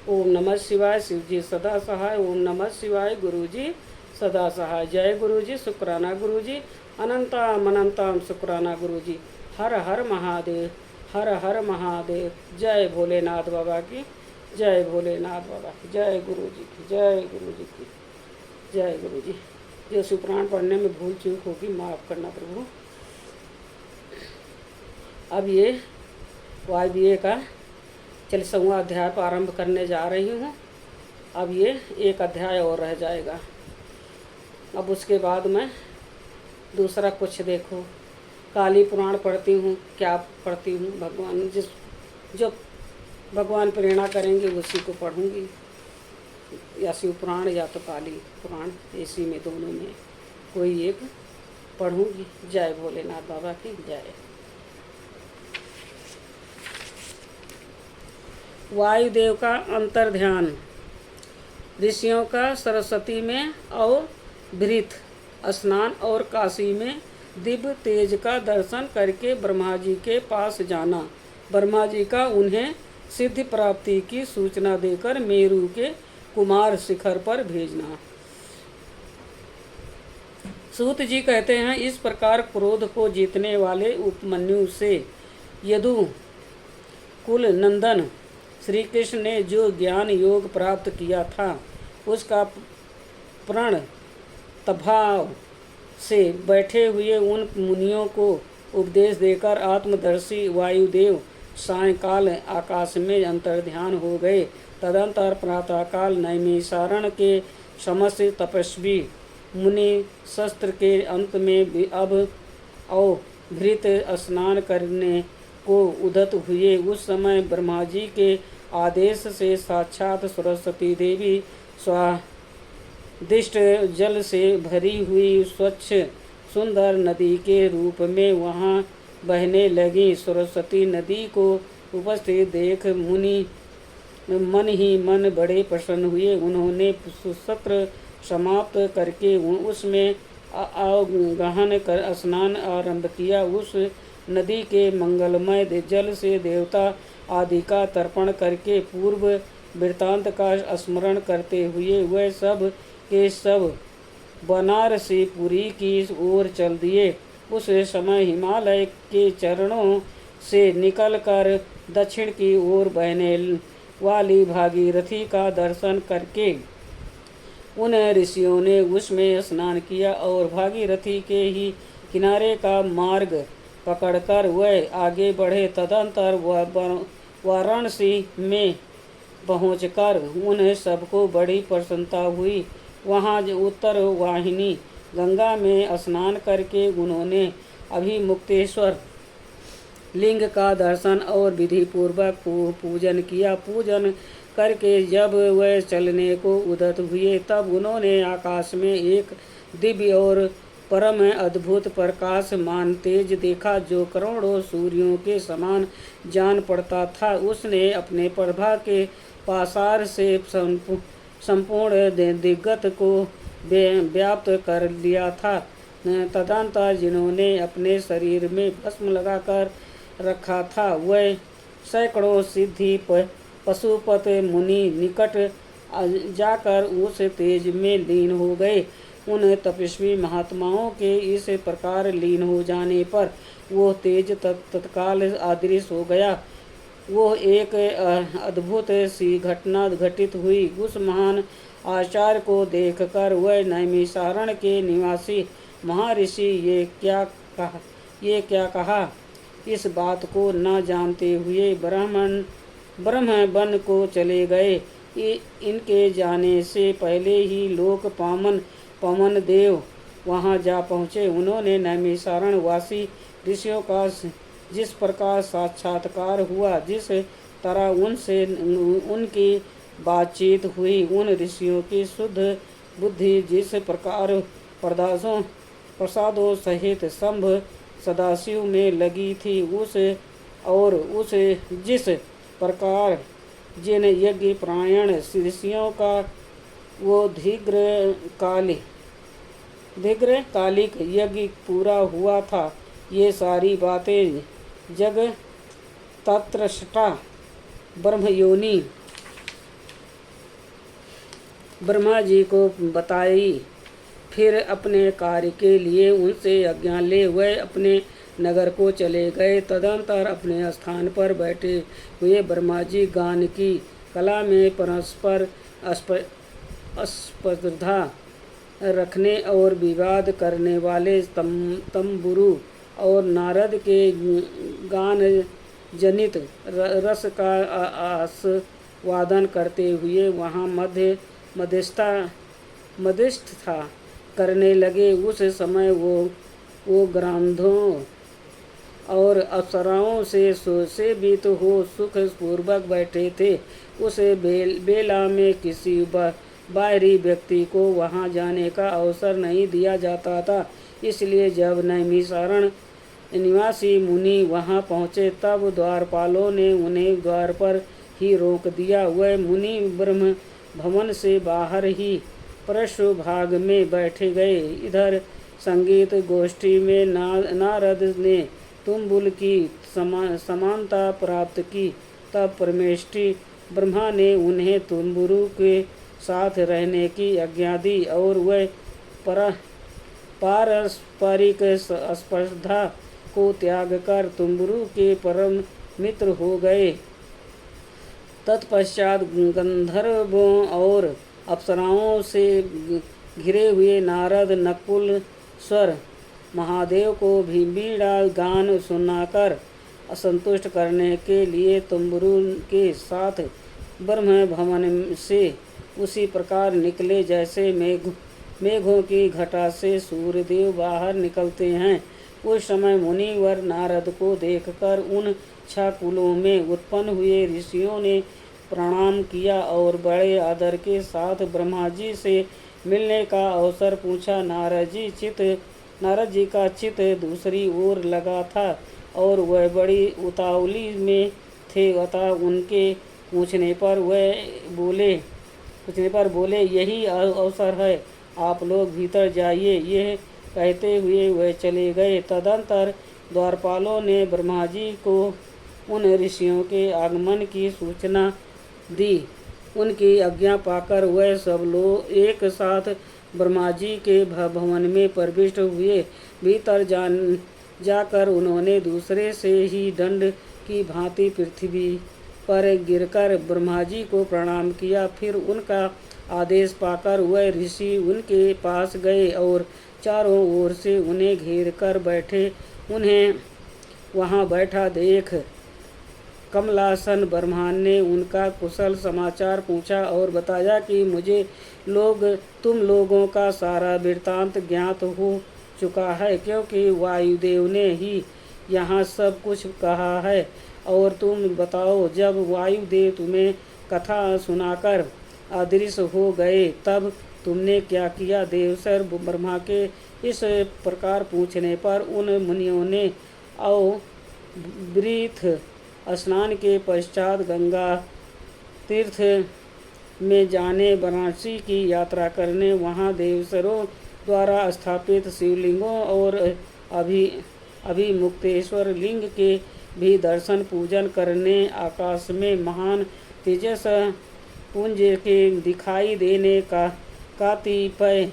ओम नमः शिवाय। शिव जी सदा सहाय। ओम नमः शिवाय। गुरु जी सदा सहाय। जय गुरु जी। शुक्राना गुरु जी। अनंतम अनंतम शुक्राना गुरु जी। हर हर महादेव। हर हर महादेव। जय भोलेनाथ बाबा की। जय भोलेनाथ बाबा की। जय गुरु जी की। जय गुरु जी की। जय गुरु जी। जो सुप्राण पढ़ने में भूल चूक होगी माफ़ करना प्रभु। अब ये वायवीए का 40वां अध्याय प्रारंभ करने जा रही हूँ। अब ये एक अध्याय और रह जाएगा। अब उसके बाद मैं दूसरा कुछ देखो काली पुराण पढ़ती हूँ। क्या पढ़ती हूँ? भगवान जो भगवान प्रेरणा करेंगे उसी को पढ़ूँगी, या शिव पुराण या तो काली पुराण, इसी में दोनों में कोई एक पढ़ूँगी। जय भोलेनाथ बाबा की जय। वायुदेव का अंतर्ध्यान। ऋषियों का सरस्वती में और भृत स्नान और काशी में दिव्य तेज का दर्शन करके ब्रह्मा जी के पास जाना। ब्रह्मा जी का उन्हें सिद्धि प्राप्ति की सूचना देकर मेरु के कुमार शिखर पर भेजना। सूत जी कहते हैं, इस प्रकार क्रोध को जीतने वाले उपमन्यु से यदु कुल नंदन श्री कृष्ण ने जो ज्ञान योग प्राप्त किया था उसका प्रण तभाव से बैठे हुए उन मुनियों को उपदेश देकर आत्मदर्शी वायुदेव सायंकाल आकाश में अंतर्ध्यान हो गए। तदंतर प्रातःकाल नैमिषारण्य के समस्त तपस्वी मुनि शस्त्र के अंत में अब अवभृत स्नान करने को उद्यत हुए। उस समय ब्रह्मा जी के आदेश से साक्षात सरस्वती देवी स्वादिष्ट जल से भरी हुई स्वच्छ सुंदर नदी के रूप में वहाँ बहने लगी। सरस्वती नदी को उपस्थित देख मुनि मन ही मन बड़े प्रसन्न हुए। उन्होंने सत्र समाप्त करके उसमें गहन कर स्नान आरंभ किया। उस नदी के मंगलमय जल से देवता आदि का तर्पण करके पूर्व वृत्तांत का स्मरण करते हुए वह सब के सब बनारसीपुरी की ओर चल दिए। उस समय हिमालय के चरणों से निकलकर दक्षिण की ओर बहने वाली भागीरथी का दर्शन करके उन ऋषियों ने उसमें स्नान किया और भागीरथी के ही किनारे का मार्ग पकड़कर वह आगे बढ़े। तदंतर वाराणसी में पहुंचकर उन सबको बड़ी प्रसन्नता हुई। वहां उत्तर वाहिनी गंगा में स्नान करके उन्होंने अभिमुक्तेश्वर लिंग का दर्शन और विधि पूर्वक पूजन किया। पूजन करके जब वह चलने को उद्यत हुए तब उन्होंने आकाश में एक दिव्य और परम अद्भुत प्रकाशमान तेज देखा जो करोड़ों सूर्यों के समान जान पड़ता था। उसने अपने प्रभा के पासार से संपूर्ण दिग्गत को व्याप्त कर लिया था। तदंतर जिन्होंने अपने शरीर में भस्म लगाकर रखा था वह सैकड़ों सिद्धि पशुपत मुनि निकट जाकर उस तेज में लीन हो गए। उन तपस्वी महात्माओं के इस प्रकार लीन हो जाने पर वो तेज तत्काल अदृश्य हो गया। वो एक अद्भुत सी घटना घटित हुई। उस महान आचार्य को देखकर वह नैमिषारण्य के निवासी महर्षि ये क्या कहा इस बात को न जानते हुए ब्रह्म वन को चले गए। इनके जाने से पहले ही लोक पवन देव वहां जा पहुँचे। उन्होंने नैमिषारण्य वासी ऋषियों का जिस प्रकार साक्षात्कार हुआ, जिस तरह उनसे उनकी बातचीत हुई, उन ऋषियों की शुद्ध बुद्धि जिस प्रकार प्रसादों सहित शंभ सदाशिव में लगी थी, उस जिस प्रकार जिन यज्ञ प्रायण ऋषियों का वो दीर्घकालिक यज्ञ पूरा हुआ था, ये सारी बातें जग तत्रष्टा ब्रह्मयोनि ब्रह्मा जी को बताई। फिर अपने कार्य के लिए उनसे आज्ञा ले वह अपने नगर को चले गए। तदंतर अपने स्थान पर बैठे हुए ब्रह्मा जी गान की कला में परस्पर स्पर्धा रखने और विवाद करने वाले तंबुरु और नारद के गान जनित रस का आस्वादन करते हुए वहाँ मध्यस्थता करने लगे। उस समय वो ग्रंथों और अप्सराओं से बीत हो सुख पूर्वक बैठे थे। उस बेला में किसी बाहरी व्यक्ति को वहां जाने का अवसर नहीं दिया जाता था। इसलिए जब नैमिषारण्य निवासी मुनि वहां पहुंचे तब द्वारपालों ने उन्हें द्वार पर ही रोक दिया। वह मुनि ब्रह्म भवन से बाहर ही पृष्ठ भाग में बैठे गए। इधर संगीत गोष्ठी में नारद ने तुम्बुल की समानता प्राप्त की। तब परमेष्ठी ब्रह्मा ने उन्हें तुम्बुरु के साथ रहने की आज्ञा दी और वह पारस्परिक स्पर्धा को त्याग कर तुम्बुरु के परम मित्र हो गए। तत्पश्चात गंधर्वों और अप्सराओं से घिरे हुए नारद नकुल स्वर महादेव को भी बीड़ा गान सुनाकर असंतुष्ट करने के लिए तुम्बुरु के साथ ब्रह्म भवन से उसी प्रकार निकले जैसे मेघों की घटा से सूर्यदेव बाहर निकलते हैं। उस समय मुनिवर नारद को देखकर उन 6 कुलों में उत्पन्न हुए ऋषियों ने प्रणाम किया और बड़े आदर के साथ ब्रह्मा जी से मिलने का अवसर पूछा। नारद जी का चित्त दूसरी ओर लगा था और वह बड़ी उतावली में थे। अतः उनके पूछने पर बोले यही अवसर है, आप लोग भीतर जाइए। यह कहते हुए वह चले गए। तदंतर द्वारपालों ने ब्रह्मा जी को उन ऋषियों के आगमन की सूचना दी। उनकी आज्ञा पाकर वह सब लोग एक साथ ब्रह्मा जी के भवन में प्रविष्ट हुए। भीतर जाकर उन्होंने दूसरे से ही दंड की भांति पृथ्वी पर गिरकर ब्रह्मा जी को प्रणाम किया। फिर उनका आदेश पाकर वह ऋषि उनके पास गए और चारों ओर से उन्हें घेर कर बैठे। उन्हें वहां बैठा देख कमलासन ब्रह्मा ने उनका कुशल समाचार पूछा और बताया कि मुझे तुम लोगों का सारा वृत्तांत ज्ञात हो चुका है, क्योंकि वायुदेव ने ही यहाँ सब कुछ कहा है। और तुम बताओ, जब वायुदेव तुम्हें कथा सुनाकर अदृश्य हो गए तब तुमने क्या किया? देवसर ब्रह्मा के इस प्रकार पूछने पर उन मुनियों ने अवृथ स्नान के पश्चात गंगा तीर्थ में जाने, वाराणसी की यात्रा करने, वहाँ देवसरों द्वारा स्थापित शिवलिंगों और अभिमुक्तेश्वर लिंग के भी दर्शन पूजन करने, आकाश में महान तेजस पुंज के दिखाई देने का कतिपय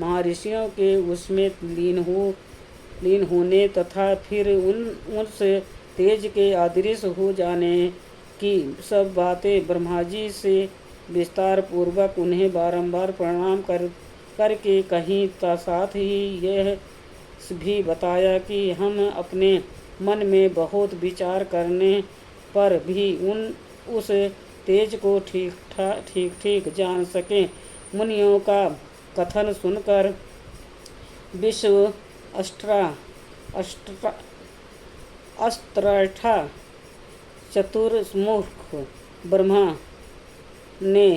महर्षियों के उसमें लीन होने तथा फिर उस तेज के अदृश्य हो जाने की सब बातें ब्रह्मा जी से विस्तार पूर्वक उन्हें बारंबार प्रणाम करके कहीं। साथ ही यह भी बताया कि हम अपने मन में बहुत विचार करने पर भी उस तेज को ठीक जान सकें। मुनियों का कथन सुनकर विश्व अस्त्रठा चतुर्मुख ब्रह्मा ने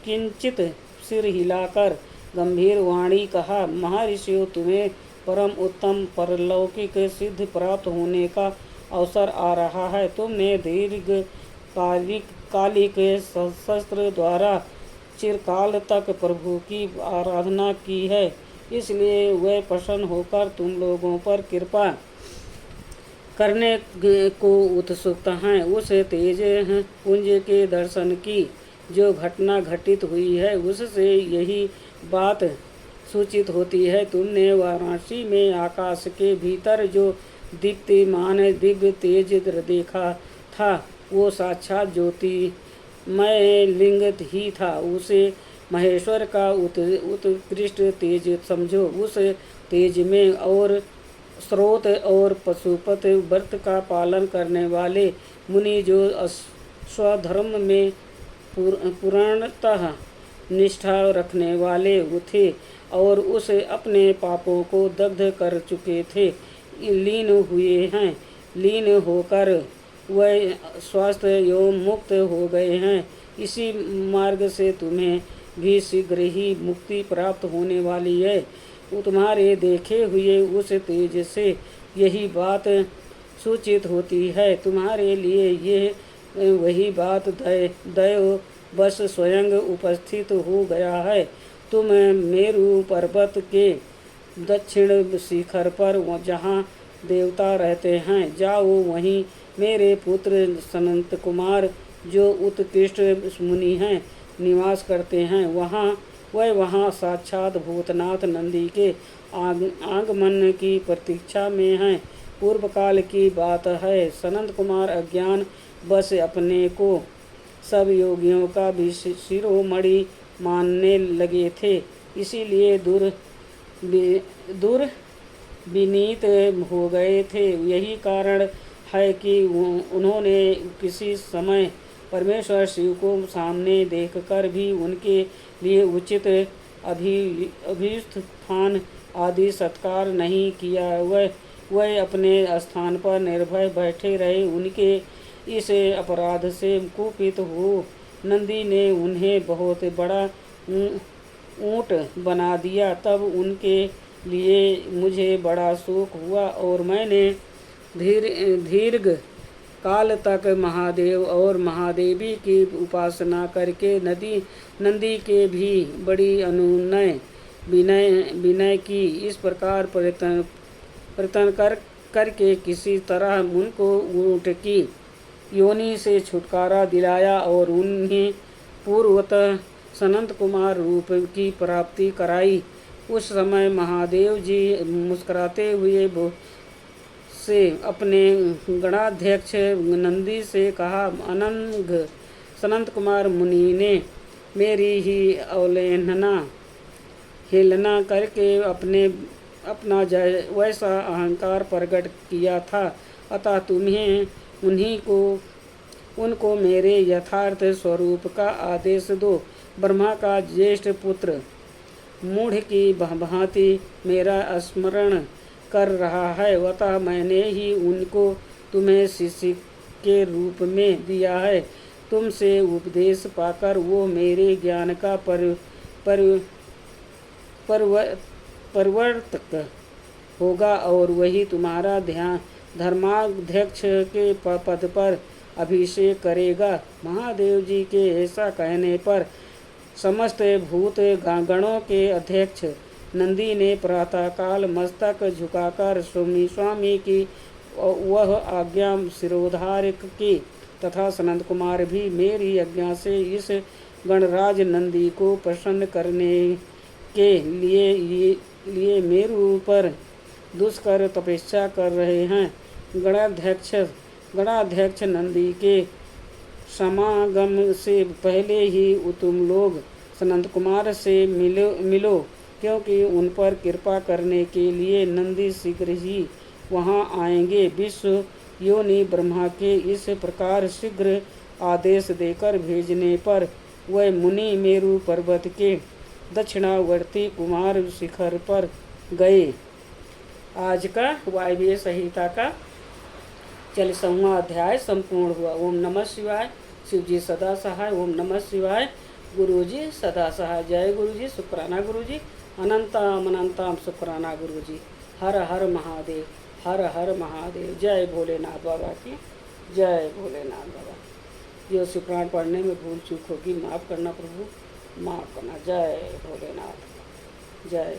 किंचित सिर हिलाकर गंभीर वाणी कहा, महर्षियों, तुम्हें परम उत्तम परलौकिक सिद्ध प्राप्त होने का अवसर आ रहा है। तुमने कालिक शस्त्र द्वारा चिरकाल तक प्रभु की आराधना की है, इसलिए वह प्रसन्न होकर तुम लोगों पर कृपा करने को उत्सुक हैं। उस तेज पुंज के दर्शन की जो घटना घटित हुई है उससे यही बात सूचित होती है। तुमने वाराणसी में आकाश के भीतर जो दीप्तिमान दिव्य तेज देखा था वो साक्षात ज्योतिमय लिंग ही था। उसे महेश्वर का उत्कृष्ट तेज समझो। उस तेज में और स्रोत और पशुपत व्रत का पालन करने वाले मुनि जो स्वधर्म में पूर्णतः निष्ठा रखने वाले थे और उस अपने पापों को दग्ध कर चुके थे, लीन हुए हैं। लीन होकर वह स्वस्थ एवं मुक्त हो गए हैं। इसी मार्ग से तुम्हें भी शीघ्र ही मुक्ति प्राप्त होने वाली है। तुम्हारे देखे हुए उस तेज से यही बात सूचित होती है। तुम्हारे लिए ये वही बात दैव बस स्वयं उपस्थित हो गया है। तुम मेरु पर्वत के दक्षिण शिखर पर जहाँ देवता रहते हैं जाओ। वहीं मेरे पुत्र सनत कुमार जो उत्कृष्ट मुनि हैं निवास करते हैं। वहाँ साक्षात भूतनाथ नंदी के आगमन की प्रतीक्षा में हैं। पूर्व काल की बात है। सनत कुमार अज्ञान बस अपने को सब योगियों का भी शिरोमणि मानने लगे थे, इसीलिए दूर विनीत हो गए थे। यही कारण है कि उन्होंने किसी समय परमेश्वर शिव को सामने देखकर भी उनके लिए उचित अभिस्थान आदि सत्कार नहीं किया। वह अपने स्थान पर निर्भय बैठे रहे। उनके इस अपराध से कुपित हो नंदी ने उन्हें बहुत बड़ा ऊंट बना दिया। तब उनके लिए मुझे बड़ा शोक हुआ और मैंने दीर्घ काल तक महादेव और महादेवी की उपासना करके नंदी के भी बड़ी अनुनय विनय की। इस प्रकार प्रयत्न करके किसी तरह उनको ऊंट की योनि से छुटकारा दिलाया और उन्हें पूर्वतः सनत कुमार रूप की प्राप्ति कराई। उस समय महादेव जी मुस्कुराते हुए से अपने गणाध्यक्ष नंदी से कहा, अनंग सनत कुमार मुनि ने मेरी ही अवहेलना करके अपना वैसा अहंकार प्रकट किया था, अतः तुम्हें उनको मेरे यथार्थ स्वरूप का आदेश दो। ब्रह्मा का ज्येष्ठ पुत्र मूढ़ की भांति मेरा स्मरण कर रहा है, अतः मैंने ही उनको तुम्हें शिष्य के रूप में दिया है। तुमसे उपदेश पाकर वो मेरे ज्ञान का परिवर्तक होगा और वही तुम्हारा धर्माध्यक्ष के पद पर अभिषेक करेगा। महादेव जी के ऐसा कहने पर समस्त भूत गणों के अध्यक्ष नंदी ने प्रातःकाल मस्तक झुकाकर स्वामी की वह आज्ञा सिरोधार की तथा सनत कुमार भी मेरी आज्ञा से इस गणराज नंदी को प्रसन्न करने के लिए मेरु पर दुष्कर तपस्या कर रहे हैं। गणाध्यक्ष नंदी के समागम से पहले ही तुम लोग सनत कुमार से मिलो क्योंकि उन पर कृपा करने के लिए नंदी शीघ्र ही वहां आएंगे। विश्व योनि ब्रह्मा के इस प्रकार शीघ्र आदेश देकर भेजने पर वह मुनि मेरु पर्वत के दक्षिणावर्ती कुमार शिखर पर गए। आज का वायव्य संहिता का 40वां अध्याय संपूर्ण हुआ। ओम नमः शिवाय। शिव जी सदा सहाय। ओम नमः शिवाय। गुरु जी सदा सहाय। जय गुरु जी। शुक्राना गुरु जी। अनंताम अनंताम शुक्राना गुरु जी। हर हर महादेव। हर हर महादेव। जय भोलेनाथ बाबा की। जय भोलेनाथ बाबा। जो शुक्रान पढ़ने में भूल चूक होगी माफ़ करना प्रभु, माफ़ करना। जय भोलेनाथ। जय